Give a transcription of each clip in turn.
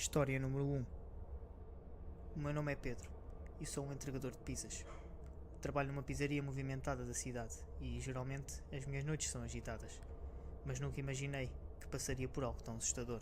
História número 1. O meu nome é Pedro e sou um entregador de pizzas. Trabalho numa pizzaria movimentada da cidade e, geralmente, as minhas noites são agitadas. Mas nunca imaginei que passaria por algo tão assustador.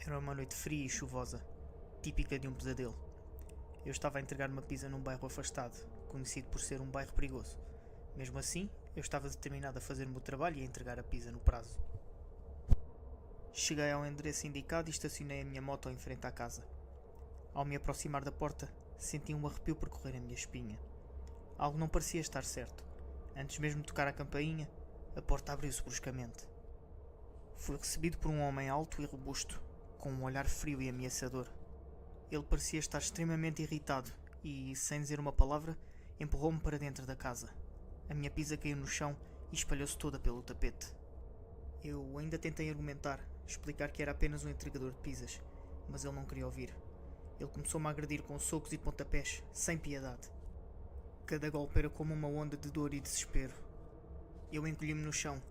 Era uma noite fria e chuvosa, típica de um pesadelo. Eu estava a entregar uma pizza num bairro afastado, conhecido por ser um bairro perigoso. Mesmo assim, eu estava determinado a fazer o meu trabalho e a entregar a pizza no prazo. Cheguei ao endereço indicado e estacionei a minha moto em frente à casa. Ao me aproximar da porta, senti um arrepio percorrer a minha espinha. Algo não parecia estar certo. Antes mesmo de tocar a campainha, a porta abriu-se bruscamente. Fui recebido por um homem alto e robusto, com um olhar frio e ameaçador. Ele parecia estar extremamente irritado e, sem dizer uma palavra, empurrou-me para dentro da casa. A minha pizza caiu no chão e espalhou-se toda pelo tapete. Eu ainda tentei argumentar, explicar que era apenas um entregador de pizzas, mas ele não queria ouvir. Ele começou-me a agredir com socos e pontapés, sem piedade. Cada golpe era como uma onda de dor e desespero. Eu encolhi-me no chão,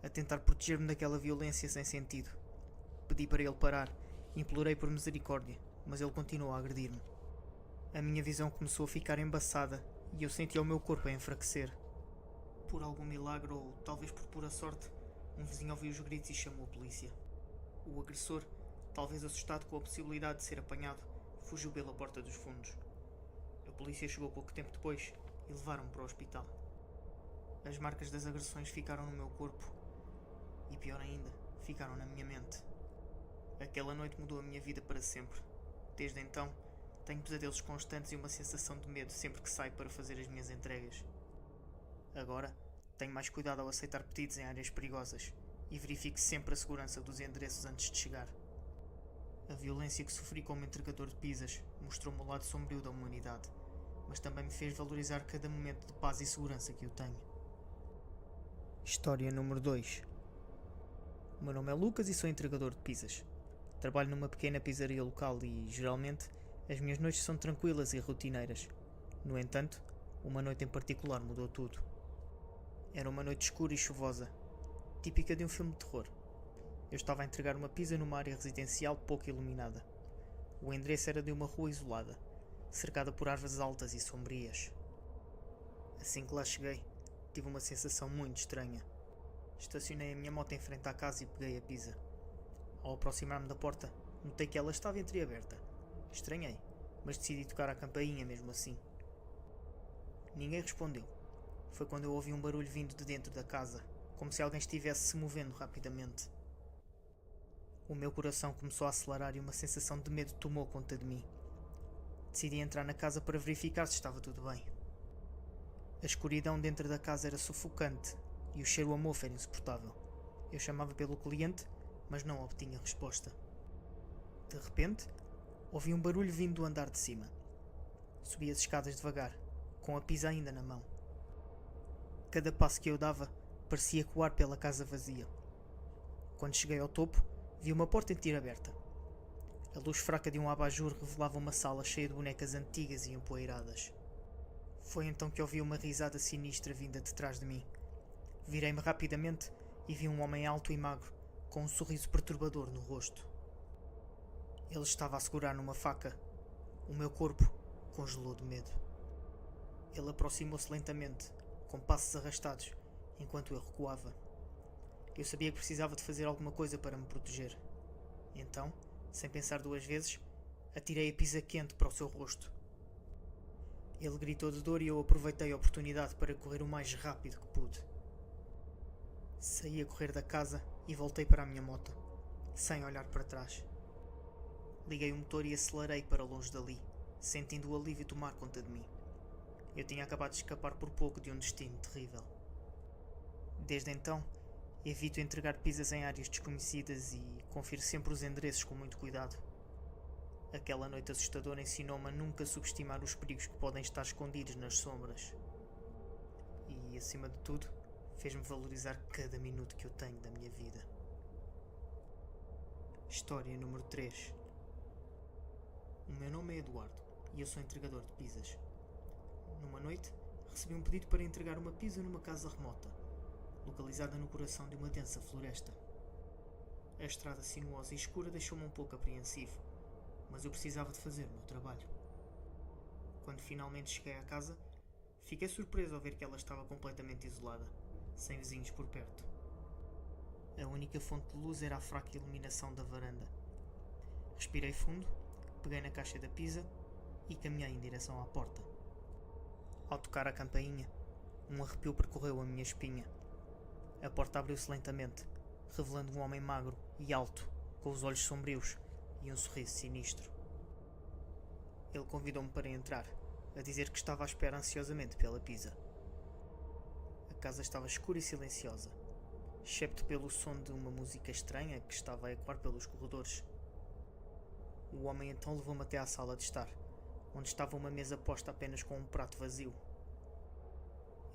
a tentar proteger-me daquela violência sem sentido. Pedi para ele parar, implorei por misericórdia, mas ele continuou a agredir-me. A minha visão começou a ficar embaçada e eu sentia o meu corpo a enfraquecer. Por algum milagre ou talvez por pura sorte, um vizinho ouviu os gritos e chamou a polícia. O agressor, talvez assustado com a possibilidade de ser apanhado, fugiu pela porta dos fundos. A polícia chegou pouco tempo depois e levaram-me para o hospital. As marcas das agressões ficaram no meu corpo e, pior ainda, ficaram na minha mente. Aquela noite mudou a minha vida para sempre. Desde então, tenho pesadelos constantes e uma sensação de medo sempre que saio para fazer as minhas entregas. Agora, tenho mais cuidado ao aceitar pedidos em áreas perigosas e verifico sempre a segurança dos endereços antes de chegar. A violência que sofri como entregador de pizzas mostrou-me o lado sombrio da humanidade, mas também me fez valorizar cada momento de paz e segurança que eu tenho. História número 2. O meu nome é Lucas e sou entregador de pizzas. Trabalho numa pequena pizzaria local e, geralmente, as minhas noites são tranquilas e rotineiras. No entanto, uma noite em particular mudou tudo. Era uma noite escura e chuvosa, típica de um filme de terror. Eu estava a entregar uma pizza numa área residencial pouco iluminada. O endereço era de uma rua isolada, cercada por árvores altas e sombrias. Assim que lá cheguei, tive uma sensação muito estranha. Estacionei a minha moto em frente à casa e peguei a pizza. Ao aproximar-me da porta, notei que ela estava entreaberta. Estranhei, mas decidi tocar a campainha mesmo assim. Ninguém respondeu. Foi quando eu ouvi um barulho vindo de dentro da casa, como se alguém estivesse se movendo rapidamente. O meu coração começou a acelerar e uma sensação de medo tomou conta de mim. Decidi entrar na casa para verificar se estava tudo bem. A escuridão dentro da casa era sufocante e o cheiro a mofo era insuportável. Eu chamava pelo cliente, mas não obtinha resposta. De repente, ouvi um barulho vindo do andar de cima. Subi as escadas devagar, com a pizza ainda na mão. Cada passo que eu dava parecia ecoar pela casa vazia. Quando cheguei ao topo, vi uma porta entreaberta. A luz fraca de um abajur revelava uma sala cheia de bonecas antigas e empoeiradas. Foi então que ouvi uma risada sinistra vinda de trás de mim. Virei-me rapidamente e vi um homem alto e magro, com um sorriso perturbador no rosto. Ele estava a segurar numa faca. O meu corpo congelou de medo. Ele aproximou-se lentamente, com passos arrastados, enquanto eu recuava. Eu sabia que precisava de fazer alguma coisa para me proteger. Então, sem pensar duas vezes, atirei a pizza quente para o seu rosto. Ele gritou de dor e eu aproveitei a oportunidade para correr o mais rápido que pude. Saí a correr da casa e voltei para a minha moto, sem olhar para trás. Liguei o motor e acelerei para longe dali, sentindo o alívio tomar conta de mim. Eu tinha acabado de escapar por pouco de um destino terrível. Desde então, evito entregar pizzas em áreas desconhecidas e confiro sempre os endereços com muito cuidado. Aquela noite assustadora ensinou-me a nunca subestimar os perigos que podem estar escondidos nas sombras. E, acima de tudo, fez-me valorizar cada minuto que eu tenho da minha vida. História número 3. O meu nome é Eduardo e eu sou entregador de pizzas. Numa noite, recebi um pedido para entregar uma pizza numa casa remota, localizada no coração de uma densa floresta. A estrada sinuosa e escura deixou-me um pouco apreensivo, mas eu precisava de fazer o meu trabalho. Quando finalmente cheguei à casa, fiquei surpreso ao ver que ela estava completamente isolada, sem vizinhos por perto. A única fonte de luz era a fraca iluminação da varanda. Respirei fundo, peguei na caixa da pizza e caminhei em direção à porta. Ao tocar a campainha, um arrepio percorreu a minha espinha. A porta abriu-se lentamente, revelando um homem magro e alto, com os olhos sombrios e um sorriso sinistro. Ele convidou-me para entrar, a dizer que estava à espera ansiosamente pela pizza. A casa estava escura e silenciosa, excepto pelo som de uma música estranha que estava a ecoar pelos corredores. O homem então levou-me até à sala de estar, onde estava uma mesa posta apenas com um prato vazio.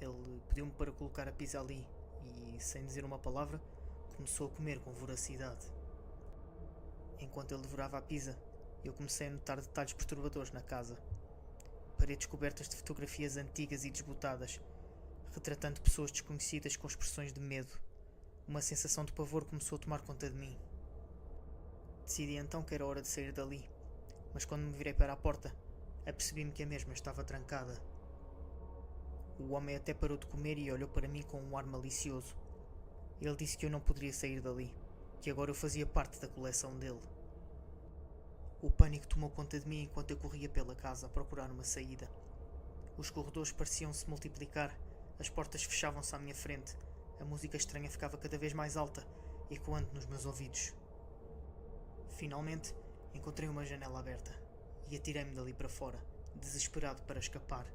Ele pediu-me para colocar a pizza ali e, sem dizer uma palavra, começou a comer com voracidade. Enquanto ele devorava a pizza, eu comecei a notar detalhes perturbadores na casa. Paredes cobertas de fotografias antigas e desbotadas, retratando pessoas desconhecidas com expressões de medo. Uma sensação de pavor começou a tomar conta de mim. Decidi então que era hora de sair dali, mas quando me virei para a porta, apercebi-me que a mesma estava trancada. O homem até parou de comer e olhou para mim com um ar malicioso. Ele disse que eu não poderia sair dali, que agora eu fazia parte da coleção dele. O pânico tomou conta de mim enquanto eu corria pela casa a procurar uma saída. Os corredores pareciam se multiplicar, as portas fechavam-se à minha frente, a música estranha ficava cada vez mais alta, ecoando nos meus ouvidos. Finalmente, encontrei uma janela aberta e atirei-me dali para fora, desesperado para escapar.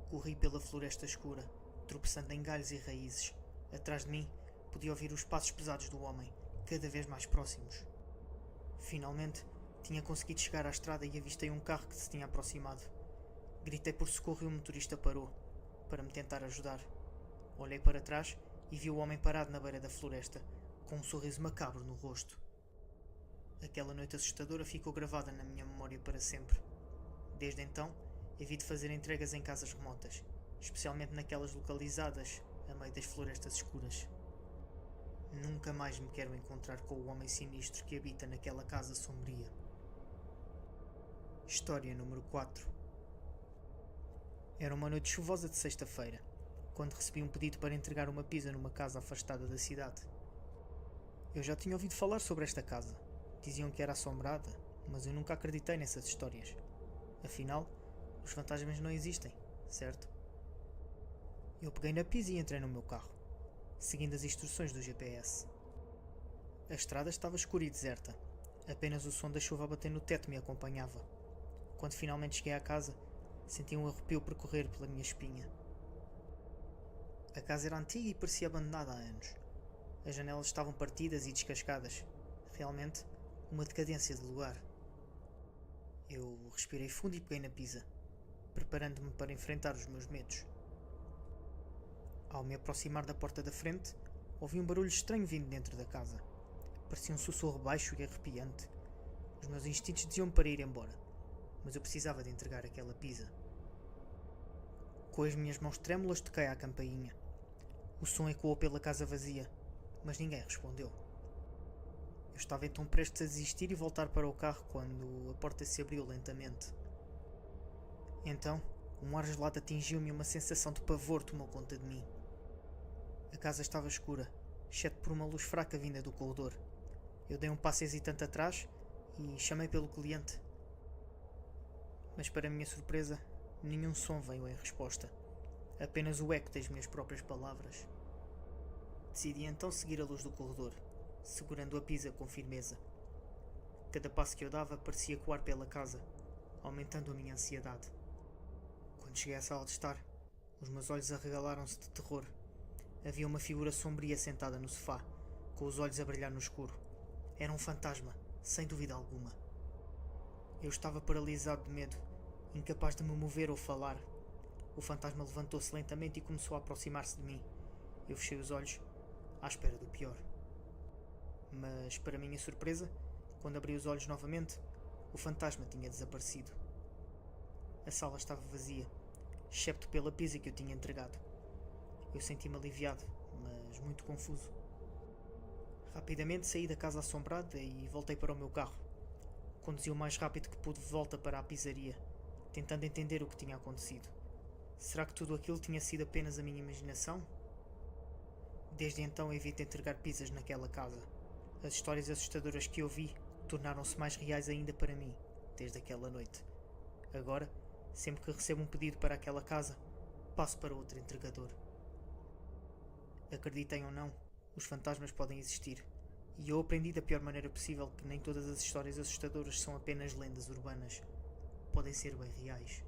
Corri pela floresta escura, tropeçando em galhos e raízes. Atrás de mim, podia ouvir os passos pesados do homem, cada vez mais próximos. Finalmente, tinha conseguido chegar à estrada e avistei um carro que se tinha aproximado. Gritei por socorro e o motorista parou, para me tentar ajudar. Olhei para trás e vi o homem parado na beira da floresta, com um sorriso macabro no rosto. Aquela noite assustadora ficou gravada na minha memória para sempre. Desde então, evito fazer entregas em casas remotas, especialmente naquelas localizadas a meio das florestas escuras. Nunca mais me quero encontrar com o homem sinistro que habita naquela casa sombria. História número 4. Era uma noite chuvosa de sexta-feira, quando recebi um pedido para entregar uma pizza numa casa afastada da cidade. Eu já tinha ouvido falar sobre esta casa. Diziam que era assombrada, mas eu nunca acreditei nessas histórias. Afinal, os fantasmas não existem, certo? Eu peguei na pizza e entrei no meu carro, seguindo as instruções do GPS. A estrada estava escura e deserta. Apenas o som da chuva a bater no teto me acompanhava. Quando finalmente cheguei à casa, senti um arrepio percorrer pela minha espinha. A casa era antiga e parecia abandonada há anos. As janelas estavam partidas e descascadas. Realmente, uma decadência de lugar. Eu respirei fundo e peguei na pizza, preparando-me para enfrentar os meus medos. Ao me aproximar da porta da frente, ouvi um barulho estranho vindo dentro da casa. Parecia um sussurro baixo e arrepiante. Os meus instintos diziam-me para ir embora, mas eu precisava de entregar aquela pizza. Com as minhas mãos trêmulas toquei à campainha. O som ecoou pela casa vazia, mas ninguém respondeu. Eu estava então prestes a desistir e voltar para o carro quando a porta se abriu lentamente. Então, um ar gelado atingiu-me e uma sensação de pavor tomou conta de mim. A casa estava escura, exceto por uma luz fraca vinda do corredor. Eu dei um passo hesitante atrás e chamei pelo cliente. Mas para minha surpresa, nenhum som veio em resposta. Apenas o eco das minhas próprias palavras. Decidi então seguir a luz do corredor, segurando a pizza com firmeza. Cada passo que eu dava parecia ecoar pela casa, aumentando a minha ansiedade. Quando cheguei à sala de estar, os meus olhos arregalaram-se de terror. Havia uma figura sombria sentada no sofá, com os olhos a brilhar no escuro. Era um fantasma, sem dúvida alguma. Eu estava paralisado de medo, incapaz de me mover ou falar. O fantasma levantou-se lentamente e começou a aproximar-se de mim. Eu fechei os olhos, à espera do pior. Mas, para minha surpresa, quando abri os olhos novamente, o fantasma tinha desaparecido. A sala estava vazia, excepto pela pizza que eu tinha entregado. Eu senti-me aliviado, mas muito confuso. Rapidamente saí da casa assombrada e voltei para o meu carro. Conduzi o mais rápido que pude de volta para a pizzaria, tentando entender o que tinha acontecido. Será que tudo aquilo tinha sido apenas a minha imaginação? Desde então evito entregar pizzas naquela casa. As histórias assustadoras que ouvi tornaram-se mais reais ainda para mim, desde aquela noite. Agora, sempre que recebo um pedido para aquela casa, passo para outro entregador. Acreditem ou não, os fantasmas podem existir. E eu aprendi da pior maneira possível que nem todas as histórias assustadoras são apenas lendas urbanas. Podem ser bem reais.